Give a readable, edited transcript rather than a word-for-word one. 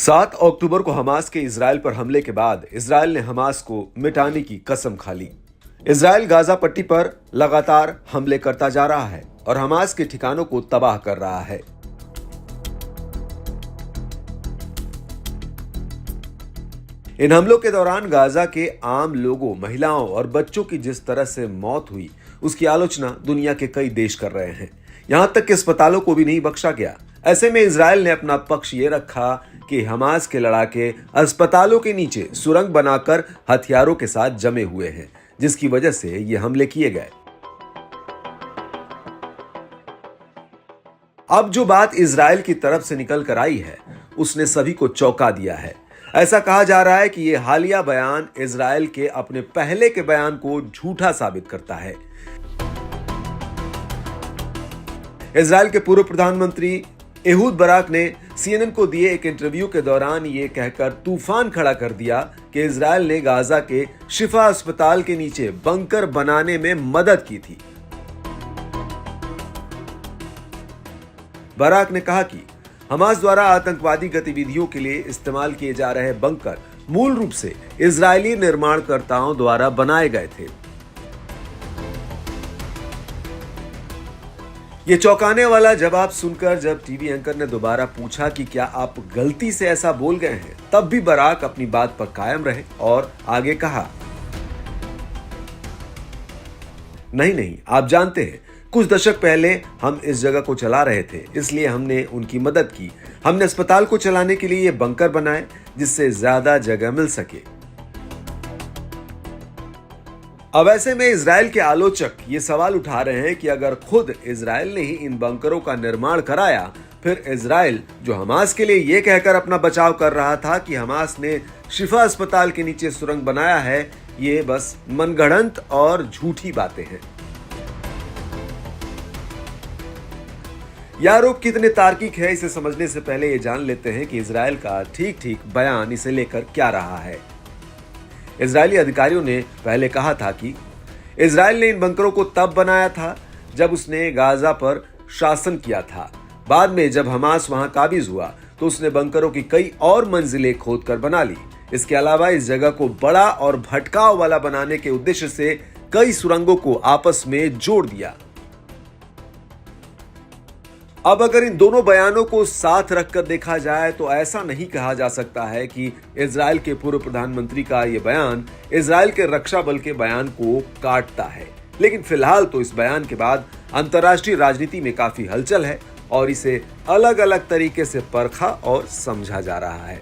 7 अक्टूबर को हमास के इजराइल पर हमले के बाद इजराइल ने हमास को मिटाने की कसम खा ली। इजराइल गाजा पट्टी पर लगातार हमले करता जा रहा है और हमास के ठिकानों को तबाह कर रहा है। इन हमलों के दौरान गाजा के आम लोगों, महिलाओं और बच्चों की जिस तरह से मौत हुई, उसकी आलोचना दुनिया के कई देश कर रहे हैं। यहां तक कि अस्पतालों को भी नहीं बख्शा गया। ऐसे में इजराइल ने अपना पक्ष ये रखा कि हमास के लड़ाके अस्पतालों के नीचे सुरंग बनाकर हथियारों के साथ जमे हुए हैं, जिसकी वजह से ये हमले किए गए। अब जो बात इजराइल की तरफ से निकल कर आई है, उसने सभी को चौंका दिया है। ऐसा कहा जा रहा है कि यह हालिया बयान इजराइल के अपने पहले के बयान को झूठा साबित करता है। इजराइल के पूर्व प्रधानमंत्री एहूद बराक ने CNN को दिए एक इंटरव्यू के दौरान यह कहकर तूफान खड़ा कर दिया कि इजराइल ने गाजा के शिफा अस्पताल के नीचे बंकर बनाने में मदद की थी। बराक ने कहा कि हमास द्वारा आतंकवादी गतिविधियों के लिए इस्तेमाल किए जा रहे बंकर मूल रूप से इजरायली निर्माणकर्ताओं द्वारा बनाए गए थे। ये चौंकाने वाला जवाब सुनकर जब टीवी एंकर ने दोबारा पूछा कि क्या आप गलती से ऐसा बोल गए हैं, तब भी बराक अपनी बात पर कायम रहे और आगे कहा, नहीं, आप जानते हैं, कुछ दशक पहले हम इस जगह को चला रहे थे, इसलिए हमने उनकी मदद की। हमने अस्पताल को चलाने के लिए ये बंकर बनाए जिससे ज्यादा जगह मिल सके। अब ऐसे में इजराइल के आलोचक ये सवाल उठा रहे हैं कि अगर खुद इजराइल ने ही इन बंकरों का निर्माण कराया, फिर इजराइल जो हमास के लिए ये कहकर अपना बचाव कर रहा था कि हमास ने शिफा अस्पताल के नीचे सुरंग बनाया है, ये बस मनगढ़ंत और झूठी बातें हैं। यह आरोप कितने तार्किक है, इसे समझने से पहले ये जान लेते हैं कि इजराइल का ठीक बयान इसे लेकर क्या रहा है। इजरायली अधिकारियों ने पहले कहा था कि इजराइल ने इन बंकरों को तब बनाया था जब उसने गाजा पर शासन किया था। बाद में जब हमास वहां काबिज हुआ तो उसने बंकरों की कई और मंजिलें खोदकर बना ली। इसके अलावा इस जगह को बड़ा और भटकाव वाला बनाने के उद्देश्य से कई सुरंगों को आपस में जोड़ दिया। अब अगर इन दोनों बयानों को साथ रखकर देखा जाए तो ऐसा नहीं कहा जा सकता है कि इजराइल के पूर्व प्रधानमंत्री का यह बयान इजराइल के रक्षा बल के बयान को काटता है। लेकिन फिलहाल तो इस बयान के बाद अंतर्राष्ट्रीय राजनीति में काफी हलचल है और इसे अलग अलग तरीके से परखा और समझा जा रहा है।